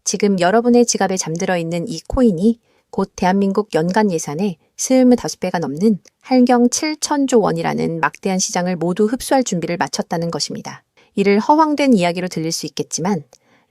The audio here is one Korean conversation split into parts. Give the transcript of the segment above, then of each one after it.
지금 여러분의 지갑에 잠들어 있는 이 코인이 곧 대한민국 연간 예산의 25배가 넘는 할경 7천조 원이라는 막대한 시장을 모두 흡수할 준비를 마쳤다는 것입니다. 이를 허황된 이야기로 들릴 수 있겠지만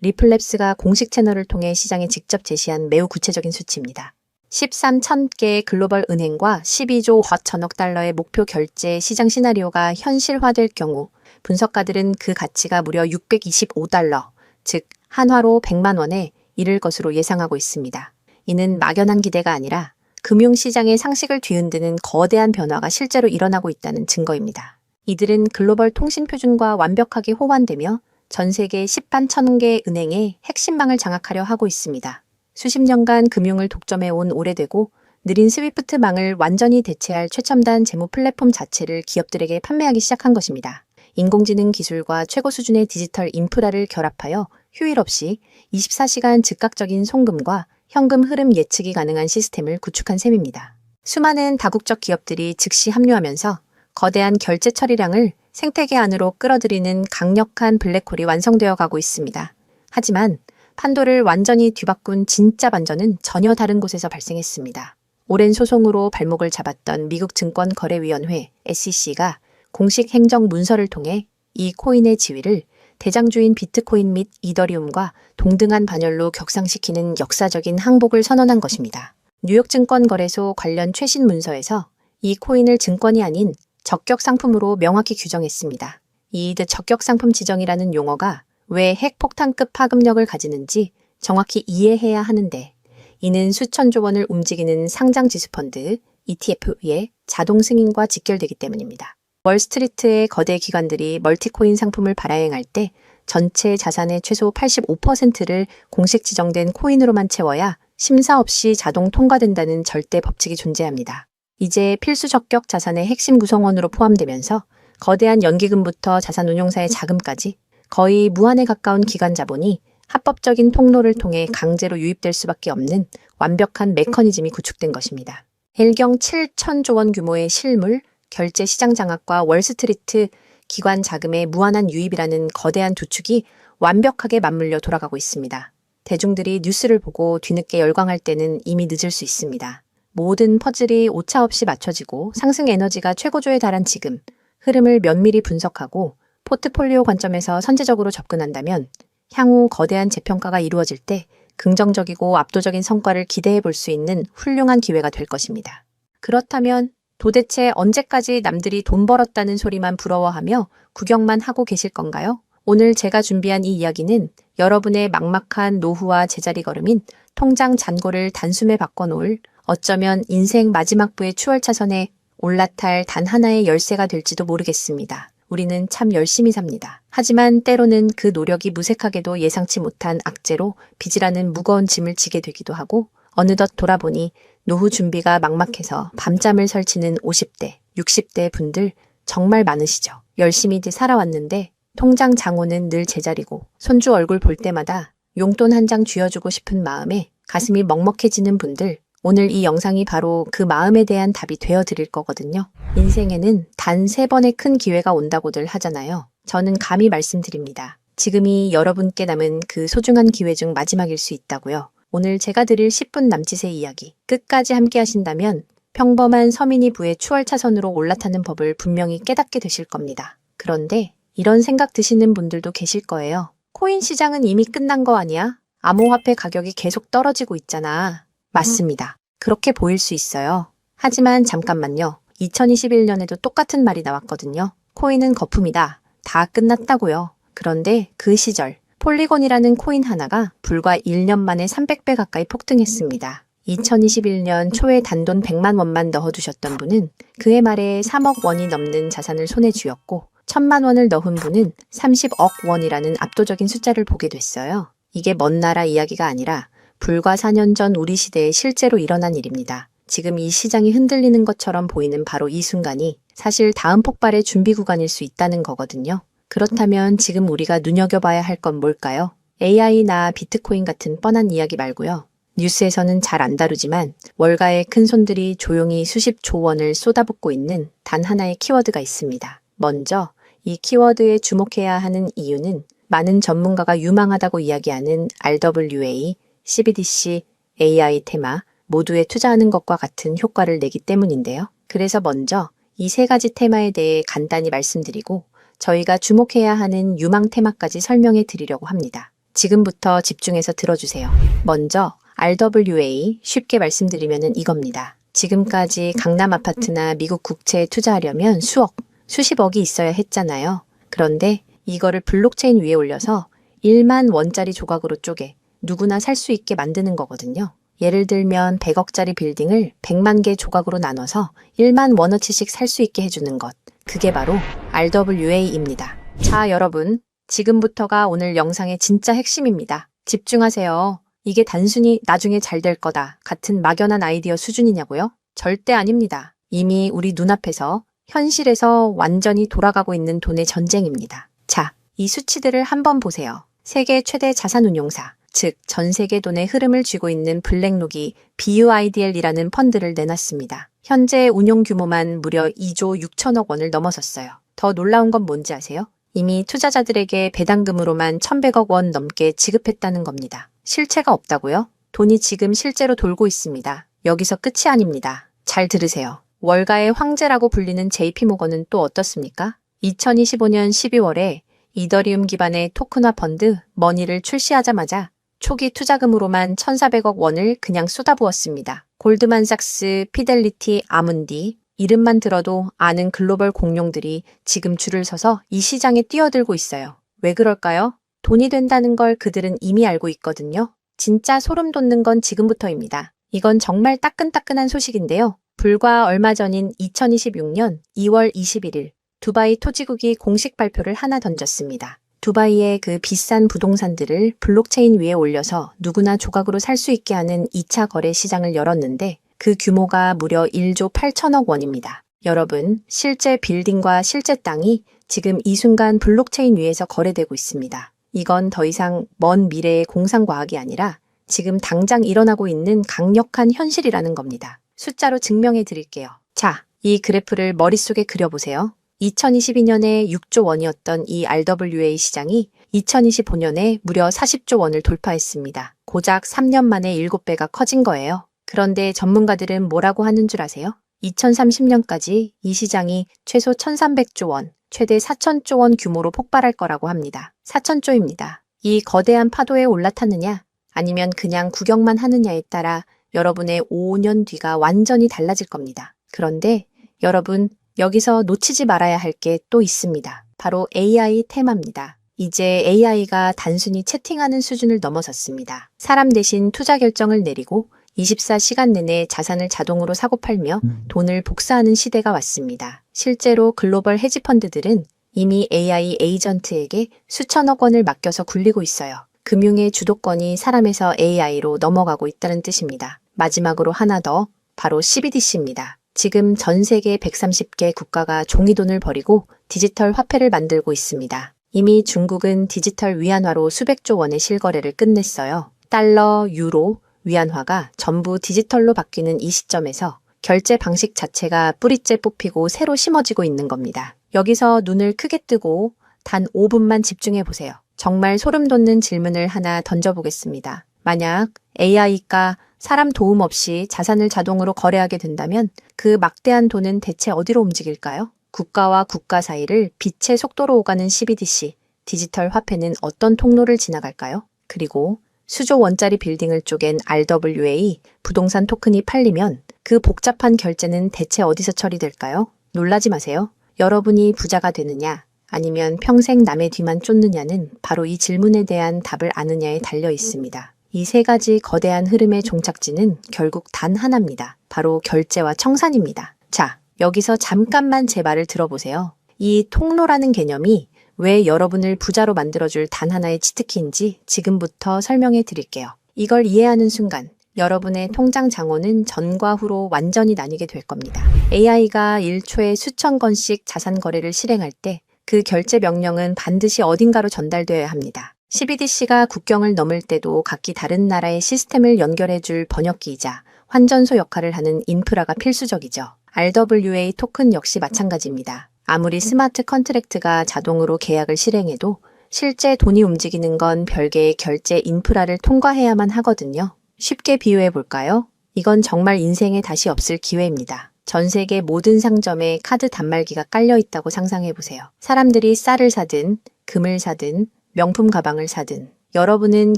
리플랩스가 공식 채널을 통해 시장에 직접 제시한 매우 구체적인 수치입니다. 13,000개의 글로벌 은행과 12조 4천억 달러의 목표 결제 시장 시나리오가 현실화될 경우 분석가들은 그 가치가 무려 625달러, 즉 한화로 100만 원에 이를 것으로 예상하고 있습니다. 이는 막연한 기대가 아니라 금융시장의 상식을 뒤흔드는 거대한 변화가 실제로 일어나고 있다는 증거입니다. 이들은 글로벌 통신 표준과 완벽하게 호환되며 전 세계 10만 1,000개 은행의 핵심망을 장악하려 하고 있습니다. 수십 년간 금융을 독점해온 오래되고 느린 스위프트망을 완전히 대체할 최첨단 재무 플랫폼 자체를 기업들에게 판매하기 시작한 것입니다. 인공지능 기술과 최고 수준의 디지털 인프라를 결합하여 휴일 없이 24시간 즉각적인 송금과 현금 흐름 예측이 가능한 시스템을 구축한 셈입니다. 수많은 다국적 기업들이 즉시 합류하면서 거대한 결제 처리량을 생태계 안으로 끌어들이는 강력한 블랙홀이 완성되어 가고 있습니다. 하지만 판도를 완전히 뒤바꾼 진짜 반전은 전혀 다른 곳에서 발생했습니다. 오랜 소송으로 발목을 잡았던 미국 증권거래위원회 SEC가 공식 행정 문서를 통해 이 코인의 지위를 대장주인 비트코인 및 이더리움과 동등한 반열로 격상시키는 역사적인 항복을 선언한 것입니다. 뉴욕 증권거래소 관련 최신 문서에서 이 코인을 증권이 아닌 적격 상품으로 명확히 규정했습니다. 이 적격 상품 지정이라는 용어가 왜 핵폭탄급 파급력을 가지는지 정확히 이해해야 하는데, 이는 수천조 원을 움직이는 상장지수펀드 ETF의 자동 승인과 직결되기 때문입니다. 월스트리트의 거대 기관들이 멀티코인 상품을 발행할 때 전체 자산의 최소 85%를 공식 지정된 코인으로만 채워야 심사 없이 자동 통과된다는 절대 법칙이 존재합니다. 이제 필수 적격 자산의 핵심 구성원으로 포함되면서 거대한 연기금부터 자산운용사의 자금까지 거의 무한에 가까운 기관 자본이 합법적인 통로를 통해 강제로 유입될 수밖에 없는 완벽한 메커니즘이 구축된 것입니다. 헬경 7천조 원 규모의 실물, 결제 시장 장악과 월스트리트 기관 자금의 무한한 유입이라는 거대한 두 축이 완벽하게 맞물려 돌아가고 있습니다. 대중들이 뉴스를 보고 뒤늦게 열광할 때는 이미 늦을 수 있습니다. 모든 퍼즐이 오차없이 맞춰지고 상승 에너지가 최고조에 달한 지금, 흐름을 면밀히 분석하고 포트폴리오 관점에서 선제적으로 접근한다면 향후 거대한 재평가가 이루어질 때 긍정적이고 압도적인 성과를 기대해 볼 수 있는 훌륭한 기회가 될 것입니다. 그렇다면 도대체 언제까지 남들이 돈 벌었다는 소리만 부러워하며 구경만 하고 계실 건가요? 오늘 제가 준비한 이 이야기는 여러분의 막막한 노후와 제자리 걸음인 통장 잔고를 단숨에 바꿔놓을 어쩌면 인생 마지막부의 추월차선에 올라탈 단 하나의 열쇠가 될지도 모르겠습니다. 우리는 참 열심히 삽니다. 하지만 때로는 그 노력이 무색하게도 예상치 못한 악재로 빚이라는 무거운 짐을 지게 되기도 하고 어느덧 돌아보니 노후 준비가 막막해서 밤잠을 설치는 50대, 60대 분들 정말 많으시죠. 열심히들 살아왔는데 통장 잔고는 늘 제자리고 손주 얼굴 볼 때마다 용돈 한 장 쥐어주고 싶은 마음에 가슴이 먹먹해지는 분들, 오늘 이 영상이 바로 그 마음에 대한 답이 되어드릴 거거든요. 인생에는 단 3번의 큰 기회가 온다고들 하잖아요. 저는 감히 말씀드립니다. 지금이 여러분께 남은 그 소중한 기회 중 마지막일 수 있다고요. 오늘 제가 드릴 10분 남짓의 이야기, 끝까지 함께 하신다면 평범한 서민이 부의 추월차선으로 올라타는 법을 분명히 깨닫게 되실 겁니다. 그런데 이런 생각 드시는 분들도 계실 거예요. 코인 시장은 이미 끝난 거 아니야? 암호화폐 가격이 계속 떨어지고 있잖아. 맞습니다. 그렇게 보일 수 있어요. 하지만 잠깐만요. 2021년에도 똑같은 말이 나왔거든요. 코인은 거품이다. 다 끝났다고요. 그런데 그 시절 폴리곤이라는 코인 하나가 불과 1년 만에 300배 가까이 폭등했습니다. 2021년 초에 단돈 100만 원만 넣어두셨던 분은 그해 말에 3억 원이 넘는 자산을 손에 쥐었고 1000만 원을 넣은 분은 30억 원이라는 압도적인 숫자를 보게 됐어요. 이게 먼 나라 이야기가 아니라 불과 4년 전 우리 시대에 실제로 일어난 일입니다. 지금 이 시장이 흔들리는 것처럼 보이는 바로 이 순간이 사실 다음 폭발의 준비 구간일 수 있다는 거거든요. 그렇다면 지금 우리가 눈여겨봐야 할 건 뭘까요? AI나 비트코인 같은 뻔한 이야기 말고요. 뉴스에서는 잘 안 다루지만 월가의 큰 손들이 조용히 수십조 원을 쏟아붓고 있는 단 하나의 키워드가 있습니다. 먼저 이 키워드에 주목해야 하는 이유는 많은 전문가가 유망하다고 이야기하는 RWA, CBDC, AI 테마 모두에 투자하는 것과 같은 효과를 내기 때문인데요. 그래서 먼저 이 세 가지 테마에 대해 간단히 말씀드리고 저희가 주목해야 하는 유망 테마까지 설명해 드리려고 합니다. 지금부터 집중해서 들어주세요. 먼저 RWA 쉽게 말씀드리면 이겁니다. 지금까지 강남 아파트나 미국 국채에 투자하려면 수억, 수십억이 있어야 했잖아요. 그런데 이거를 블록체인 위에 올려서 1만 원짜리 조각으로 쪼개 누구나 살 수 있게 만드는 거거든요. 예를 들면 100억짜리 빌딩을 100만 개 조각으로 나눠서 1만 원어치씩 살 수 있게 해주는 것. 그게 바로 RWA입니다. 자, 여러분. 지금부터가 오늘 영상의 진짜 핵심입니다. 집중하세요. 이게 단순히 나중에 잘 될 거다 같은 막연한 아이디어 수준이냐고요? 절대 아닙니다. 이미 우리 눈앞에서 현실에서 완전히 돌아가고 있는 돈의 전쟁입니다. 자, 이 수치들을 한번 보세요. 세계 최대 자산운용사, 즉 전 세계 돈의 흐름을 쥐고 있는 블랙록이 BUIDL이라는 펀드를 내놨습니다. 현재 운용 규모만 무려 2조 6천억 원을 넘어섰어요. 더 놀라운 건 뭔지 아세요? 이미 투자자들에게 배당금으로만 1,100억 원 넘게 지급했다는 겁니다. 실체가 없다고요? 돈이 지금 실제로 돌고 있습니다. 여기서 끝이 아닙니다. 잘 들으세요. 월가의 황제라고 불리는 JP모건은 또 어떻습니까? 2025년 12월에 이더리움 기반의 토큰화 펀드 머니를 출시하자마자 초기 투자금으로만 1,400억 원을 그냥 쏟아부었습니다. 골드만삭스, 피델리티, 아문디, 이름만 들어도 아는 글로벌 공룡들이 지금 줄을 서서 이 시장에 뛰어들고 있어요. 왜 그럴까요? 돈이 된다는 걸 그들은 이미 알고 있거든요. 진짜 소름 돋는 건 지금부터입니다. 이건 정말 따끈따끈한 소식인데요. 불과 얼마 전인 2026년 2월 21일 두바이 토지국이 공식 발표를 하나 던졌습니다. 두바이의 그 비싼 부동산들을 블록체인 위에 올려서 누구나 조각으로 살 수 있게 하는 2차 거래 시장을 열었는데 그 규모가 무려 1조 8천억 원입니다. 여러분, 실제 빌딩과 실제 땅이 지금 이 순간 블록체인 위에서 거래되고 있습니다. 이건 더 이상 먼 미래의 공상과학이 아니라 지금 당장 일어나고 있는 강력한 현실이라는 겁니다. 숫자로 증명해 드릴게요. 자, 이 그래프를 머릿속에 그려보세요. 2022년에 6조 원이었던 이 RWA 시장이 2025년에 무려 40조 원을 돌파했습니다. 고작 3년 만에 7배가 커진 거예요. 그런데 전문가들은 뭐라고 하는 줄 아세요? 2030년까지 이 시장이 최소 1,300조 원, 최대 4,000조 원 규모로 폭발할 거라고 합니다. 4,000조입니다. 이 거대한 파도에 올라탔느냐, 아니면 그냥 구경만 하느냐에 따라 여러분의 5년 뒤가 완전히 달라질 겁니다. 그런데 여러분, 여기서 놓치지 말아야 할 게 또 있습니다. 바로 AI 테마입니다. 이제 AI가 단순히 채팅하는 수준을 넘어섰습니다. 사람 대신 투자 결정을 내리고 24시간 내내 자산을 자동으로 사고 팔며 돈을 복사하는 시대가 왔습니다. 실제로 글로벌 헤지펀드들은 이미 AI 에이전트에게 수천억 원을 맡겨서 굴리고 있어요. 금융의 주도권이 사람에서 AI로 넘어가고 있다는 뜻입니다. 마지막으로 하나 더, 바로 CBDC입니다. 지금 전 세계 130개 국가가 종이돈을 버리고 디지털 화폐를 만들고 있습니다. 이미 중국은 디지털 위안화로 수백조 원의 실거래를 끝냈어요. 달러, 유로, 위안화가 전부 디지털로 바뀌는 이 시점에서 결제 방식 자체가 뿌리째 뽑히고 새로 심어지고 있는 겁니다. 여기서 눈을 크게 뜨고 단 5분만 집중해 보세요. 정말 소름 돋는 질문을 하나 던져보겠습니다. 만약 AI가 사람 도움 없이 자산을 자동으로 거래하게 된다면 그 막대한 돈은 대체 어디로 움직일까요? 국가와 국가 사이를 빛의 속도로 오가는 CBDC, 디지털 화폐는 어떤 통로를 지나갈까요? 그리고 수조 원짜리 빌딩을 쪼갠 RWA, 부동산 토큰이 팔리면 그 복잡한 결제는 대체 어디서 처리될까요? 놀라지 마세요. 여러분이 부자가 되느냐, 아니면 평생 남의 뒤만 쫓느냐는 바로 이 질문에 대한 답을 아느냐에 달려 있습니다. 이 세 가지 거대한 흐름의 종착지는 결국 단 하나입니다. 바로 결제와 청산입니다. 자, 여기서 잠깐만 제 말을 들어보세요. 이 통로라는 개념이 왜 여러분을 부자로 만들어줄 단 하나의 치트키인지 지금부터 설명해 드릴게요. 이걸 이해하는 순간 여러분의 통장 잔고는 전과 후로 완전히 나뉘게 될 겁니다. AI가 1초에 수천 건씩 자산 거래를 실행할 때 그 결제 명령은 반드시 어딘가로 전달되어야 합니다. CBDC가 국경을 넘을 때도 각기 다른 나라의 시스템을 연결해줄 번역기이자 환전소 역할을 하는 인프라가 필수적이죠. RWA 토큰 역시 마찬가지입니다. 아무리 스마트 컨트랙트가 자동으로 계약을 실행해도 실제 돈이 움직이는 건 별개의 결제 인프라를 통과해야만 하거든요. 쉽게 비유해 볼까요? 이건 정말 인생에 다시 없을 기회입니다. 전 세계 모든 상점에 카드 단말기가 깔려 있다고 상상해 보세요. 사람들이 쌀을 사든, 금을 사든, 명품 가방을 사든, 여러분은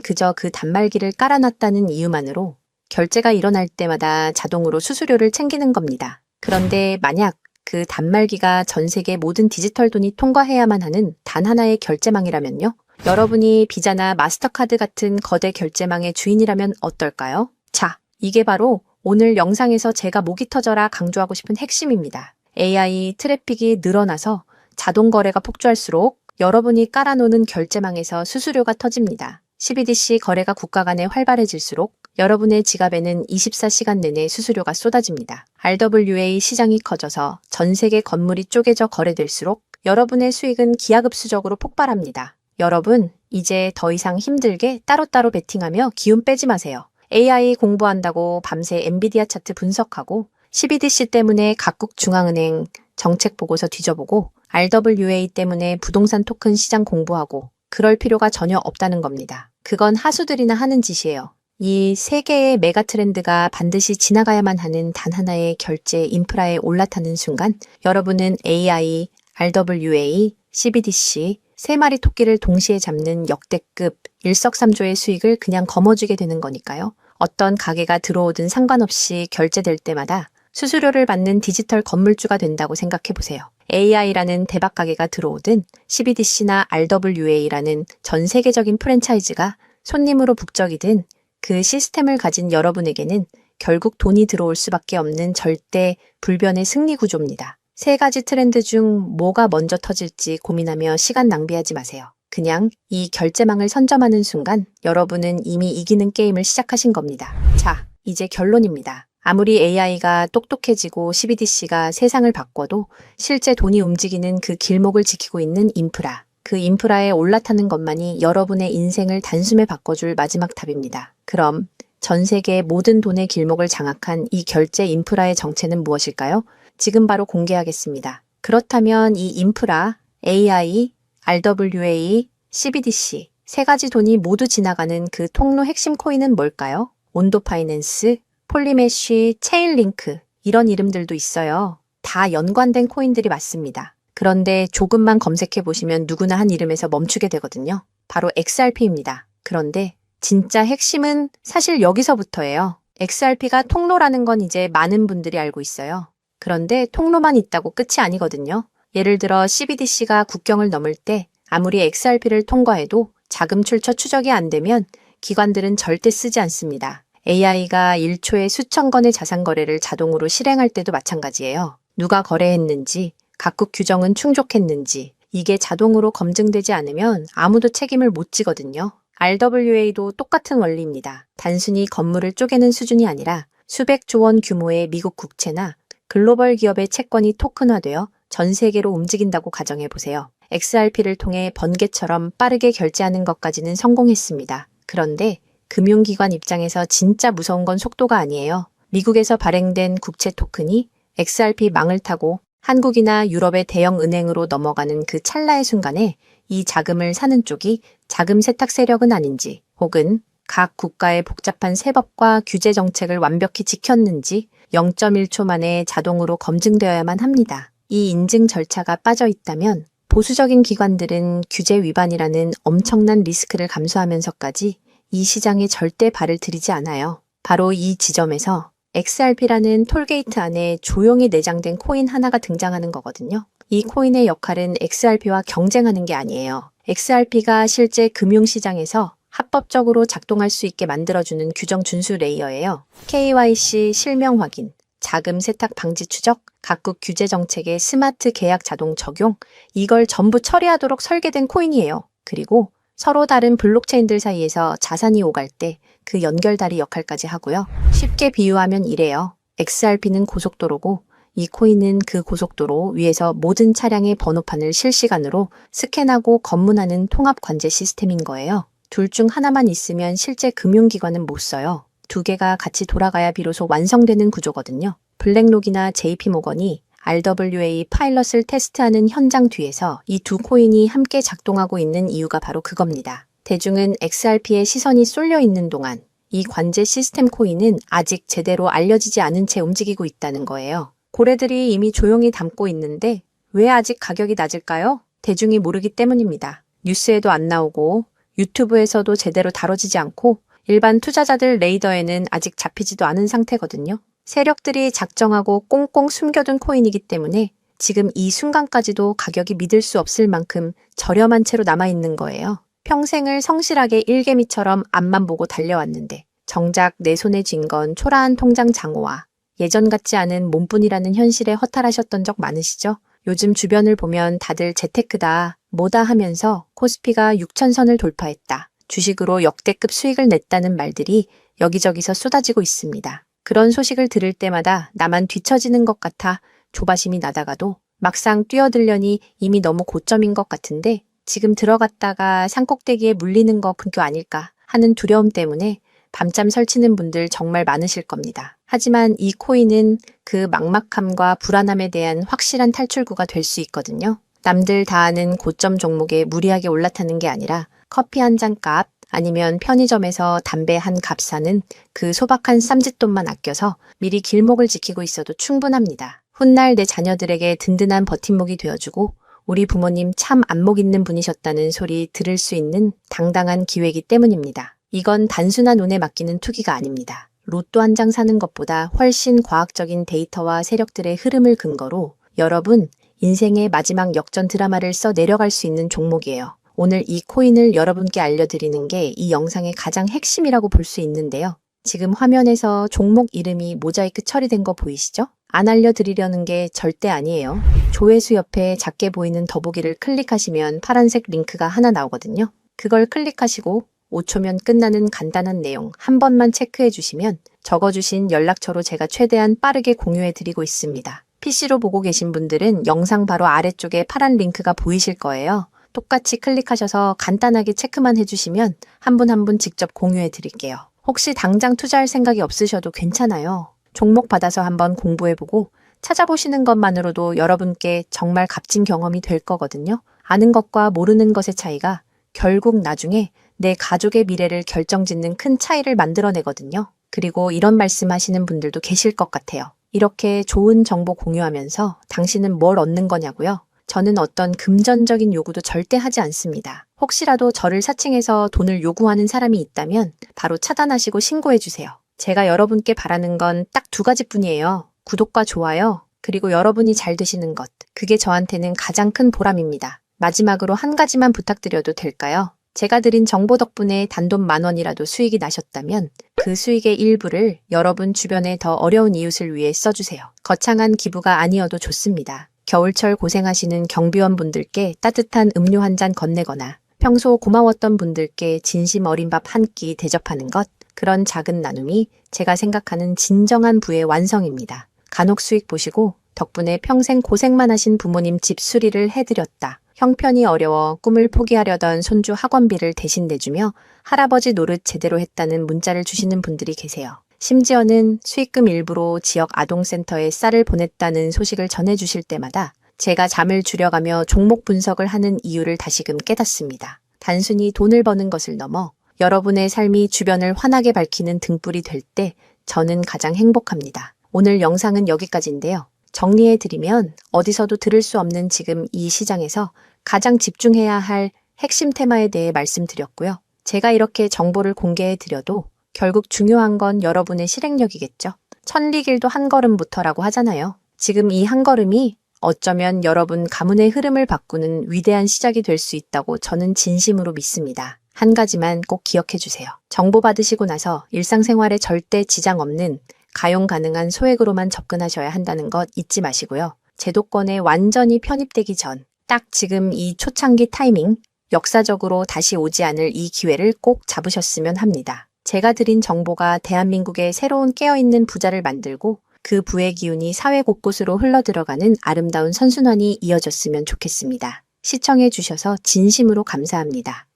그저 그 단말기를 깔아놨다는 이유만으로 결제가 일어날 때마다 자동으로 수수료를 챙기는 겁니다. 그런데 만약 그 단말기가 전 세계 모든 디지털 돈이 통과해야만 하는 단 하나의 결제망이라면요? 여러분이 비자나 마스터카드 같은 거대 결제망의 주인이라면 어떨까요? 자, 이게 바로 오늘 영상에서 제가 목이 터져라 강조하고 싶은 핵심입니다. AI 트래픽이 늘어나서 자동 거래가 폭주할수록 여러분이 깔아놓는 결제망에서 수수료가 터집니다. CBDC 거래가 국가 간에 활발해질수록 여러분의 지갑에는 24시간 내내 수수료가 쏟아집니다. RWA 시장이 커져서 전 세계 건물이 쪼개져 거래될수록 여러분의 수익은 기하급수적으로 폭발합니다. 여러분, 이제 더 이상 힘들게 따로따로 베팅하며 기운 빼지 마세요. AI 공부한다고 밤새 엔비디아 차트 분석하고 CBDC 때문에 각국 중앙은행 정책 보고서 뒤져보고 RWA 때문에 부동산 토큰 시장 공부하고 그럴 필요가 전혀 없다는 겁니다. 그건 하수들이나 하는 짓이에요. 이 세 개의 메가 트렌드가 반드시 지나가야만 하는 단 하나의 결제 인프라에 올라타는 순간 여러분은 AI, RWA, CBDC 세 마리 토끼를 동시에 잡는 역대급 일석삼조의 수익을 그냥 거머쥐게 되는 거니까요. 어떤 가게가 들어오든 상관없이 결제될 때마다 수수료를 받는 디지털 건물주가 된다고 생각해 보세요. AI라는 대박 가게가 들어오든 CBDC나 RWA라는 전 세계적인 프랜차이즈가 손님으로 북적이든 그 시스템을 가진 여러분에게는 결국 돈이 들어올 수밖에 없는 절대 불변의 승리 구조입니다. 세 가지 트렌드 중 뭐가 먼저 터질지 고민하며 시간 낭비하지 마세요. 그냥 이 결제망을 선점하는 순간 여러분은 이미 이기는 게임을 시작하신 겁니다. 자, 이제 결론입니다. 아무리 AI가 똑똑해지고 CBDC가 세상을 바꿔도 실제 돈이 움직이는 그 길목을 지키고 있는 인프라. 그 인프라에 올라타는 것만이 여러분의 인생을 단숨에 바꿔줄 마지막 탑입니다. 그럼 전 세계 모든 돈의 길목을 장악한 이 결제 인프라의 정체는 무엇일까요? 지금 바로 공개하겠습니다. 그렇다면 이 인프라, AI, RWA, CBDC 세 가지 돈이 모두 지나가는 그 통로 핵심 코인은 뭘까요? 온도 파이낸스, 폴리메쉬, 체인링크 이런 이름들도 있어요. 다 연관된 코인들이 맞습니다. 그런데 조금만 검색해 보시면 누구나 한 이름에서 멈추게 되거든요. 바로 XRP입니다. 그런데 진짜 핵심은 사실 여기서부터예요. XRP가 통로라는 건 이제 많은 분들이 알고 있어요. 그런데 통로만 있다고 끝이 아니거든요. 예를 들어 CBDC가 국경을 넘을 때 아무리 XRP를 통과해도 자금 출처 추적이 안 되면 기관들은 절대 쓰지 않습니다. AI가 1초에 수천 건의 자산 거래를 자동으로 실행할 때도 마찬가지예요. 누가 거래했는지, 각국 규정은 충족했는지 이게 자동으로 검증되지 않으면 아무도 책임을 못 지거든요. RWA도 똑같은 원리입니다. 단순히 건물을 쪼개는 수준이 아니라 수백조 원 규모의 미국 국채나 글로벌 기업의 채권이 토큰화되어 전 세계로 움직인다고 가정해 보세요. XRP를 통해 번개처럼 빠르게 결제하는 것까지는 성공했습니다. 그런데 금융기관 입장에서 진짜 무서운 건 속도가 아니에요. 미국에서 발행된 국채 토큰이 XRP 망을 타고 한국이나 유럽의 대형 은행으로 넘어가는 그 찰나의 순간에 이 자금을 사는 쪽이 자금 세탁 세력은 아닌지 혹은 각 국가의 복잡한 세법과 규제 정책을 완벽히 지켰는지 0.1초 만에 자동으로 검증되어야만 합니다. 이 인증 절차가 빠져 있다면 보수적인 기관들은 규제 위반이라는 엄청난 리스크를 감수하면서까지 이 시장에 절대 발을 들이지 않아요. 바로 이 지점에서 XRP라는 톨게이트 안에 조용히 내장된 코인 하나가 등장하는 거거든요. 이 코인의 역할은 XRP와 경쟁하는 게 아니에요. XRP가 실제 금융시장에서 합법적으로 작동할 수 있게 만들어주는 규정 준수 레이어예요. KYC 실명 확인, 자금 세탁 방지 추적, 각국 규제 정책의 스마트 계약 자동 적용, 이걸 전부 처리하도록 설계된 코인이에요. 그리고 서로 다른 블록체인들 사이에서 자산이 오갈 때 그 연결다리 역할까지 하고요. 쉽게 비유하면 이래요. XRP는 고속도로고 이 코인은 그 고속도로 위에서 모든 차량의 번호판을 실시간으로 스캔하고 검문하는 통합 관제 시스템인 거예요. 둘 중 하나만 있으면 실제 금융기관은 못 써요. 두 개가 같이 돌아가야 비로소 완성되는 구조거든요. 블랙록이나 JP모건이 RWA 파일럿을 테스트하는 현장 뒤에서 이 두 코인이 함께 작동하고 있는 이유가 바로 그겁니다. 대중은 XRP에 시선이 쏠려 있는 동안 이 관제 시스템 코인은 아직 제대로 알려지지 않은 채 움직이고 있다는 거예요. 고래들이 이미 조용히 담고 있는데 왜 아직 가격이 낮을까요? 대중이 모르기 때문입니다. 뉴스에도 안 나오고 유튜브에서도 제대로 다뤄지지 않고 일반 투자자들 레이더에는 아직 잡히지도 않은 상태거든요. 세력들이 작정하고 꽁꽁 숨겨둔 코인이기 때문에 지금 이 순간까지도 가격이 믿을 수 없을 만큼 저렴한 채로 남아있는 거예요. 평생을 성실하게 일개미처럼 앞만 보고 달려왔는데 정작 내 손에 쥔 건 초라한 통장 잔고와 예전 같지 않은 몸뿐이라는 현실에 허탈하셨던 적 많으시죠? 요즘 주변을 보면 다들 재테크다, 뭐다 하면서 코스피가 6,000선을 돌파했다, 주식으로 역대급 수익을 냈다는 말들이 여기저기서 쏟아지고 있습니다. 그런 소식을 들을 때마다 나만 뒤처지는 것 같아 조바심이 나다가도 막상 뛰어들려니 이미 너무 고점인 것 같은데 지금 들어갔다가 산꼭대기에 물리는 거 근교 아닐까 하는 두려움 때문에 밤잠 설치는 분들 정말 많으실 겁니다. 하지만 이 코인은 그 막막함과 불안함에 대한 확실한 탈출구가 될 수 있거든요. 남들 다 아는 고점 종목에 무리하게 올라타는 게 아니라 커피 한 잔 값 아니면 편의점에서 담배 한 값 사는 그 소박한 쌈짓돈만 아껴서 미리 길목을 지키고 있어도 충분합니다. 훗날 내 자녀들에게 든든한 버팀목이 되어주고 우리 부모님 참 안목 있는 분이셨다는 소리 들을 수 있는 당당한 기회이기 때문입니다. 이건 단순한 운에 맡기는 투기가 아닙니다. 로또 한 장 사는 것보다 훨씬 과학적인 데이터와 세력들의 흐름을 근거로 여러분 인생의 마지막 역전 드라마를 써 내려갈 수 있는 종목이에요. 오늘 이 코인을 여러분께 알려드리는 게 이 영상의 가장 핵심이라고 볼 수 있는데요. 지금 화면에서 종목 이름이 모자이크 처리된 거 보이시죠? 안 알려드리려는 게 절대 아니에요. 조회수 옆에 작게 보이는 더보기를 클릭하시면 파란색 링크가 하나 나오거든요. 그걸 클릭하시고 5초면 끝나는 간단한 내용 한 번만 체크해 주시면 적어주신 연락처로 제가 최대한 빠르게 공유해 드리고 있습니다. PC로 보고 계신 분들은 영상 바로 아래쪽에 파란 링크가 보이실 거예요. 똑같이 클릭하셔서 간단하게 체크만 해주시면 한 분 한 분 직접 공유해 드릴게요. 혹시 당장 투자할 생각이 없으셔도 괜찮아요. 종목 받아서 한번 공부해보고 찾아보시는 것만으로도 여러분께 정말 값진 경험이 될 거거든요. 아는 것과 모르는 것의 차이가 결국 나중에 내 가족의 미래를 결정짓는 큰 차이를 만들어내거든요. 그리고 이런 말씀하시는 분들도 계실 것 같아요. 이렇게 좋은 정보 공유하면서 당신은 뭘 얻는 거냐고요? 저는 어떤 금전적인 요구도 절대 하지 않습니다. 혹시라도 저를 사칭해서 돈을 요구하는 사람이 있다면 바로 차단하시고 신고해주세요. 제가 여러분께 바라는 건 딱 두 가지뿐이에요. 구독과 좋아요, 그리고 여러분이 잘 되시는 것. 그게 저한테는 가장 큰 보람입니다. 마지막으로 한 가지만 부탁드려도 될까요? 제가 드린 정보 덕분에 단돈 10,000원이라도 수익이 나셨다면 그 수익의 일부를 여러분 주변에 더 어려운 이웃을 위해 써주세요. 거창한 기부가 아니어도 좋습니다. 겨울철 고생하시는 경비원분들께 따뜻한 음료 한 잔 건네거나 평소 고마웠던 분들께 진심 어린 밥 한 끼 대접하는 것, 그런 작은 나눔이 제가 생각하는 진정한 부의 완성입니다. 간혹 수익 보시고 덕분에 평생 고생만 하신 부모님 집 수리를 해드렸다. 형편이 어려워 꿈을 포기하려던 손주 학원비를 대신 내주며 할아버지 노릇 제대로 했다는 문자를 주시는 분들이 계세요. 심지어는 수익금 일부로 지역 아동센터에 쌀을 보냈다는 소식을 전해주실 때마다 제가 잠을 줄여가며 종목 분석을 하는 이유를 다시금 깨닫습니다. 단순히 돈을 버는 것을 넘어 여러분의 삶이 주변을 환하게 밝히는 등불이 될 때 저는 가장 행복합니다. 오늘 영상은 여기까지인데요. 정리해드리면 어디서도 들을 수 없는 지금 이 시장에서 가장 집중해야 할 핵심 테마에 대해 말씀드렸고요. 제가 이렇게 정보를 공개해드려도 결국 중요한 건 여러분의 실행력이겠죠. 천리길도 한 걸음부터라고 하잖아요. 지금 이 한 걸음이 어쩌면 여러분 가문의 흐름을 바꾸는 위대한 시작이 될 수 있다고 저는 진심으로 믿습니다. 한 가지만 꼭 기억해 주세요. 정보 받으시고 나서 일상생활에 절대 지장 없는 가용 가능한 소액으로만 접근하셔야 한다는 것 잊지 마시고요. 제도권에 완전히 편입되기 전, 딱 지금 이 초창기 타이밍, 역사적으로 다시 오지 않을 이 기회를 꼭 잡으셨으면 합니다. 제가 드린 정보가 대한민국의 새로운 깨어있는 부자를 만들고 그 부의 기운이 사회 곳곳으로 흘러들어가는 아름다운 선순환이 이어졌으면 좋겠습니다. 시청해 주셔서 진심으로 감사합니다.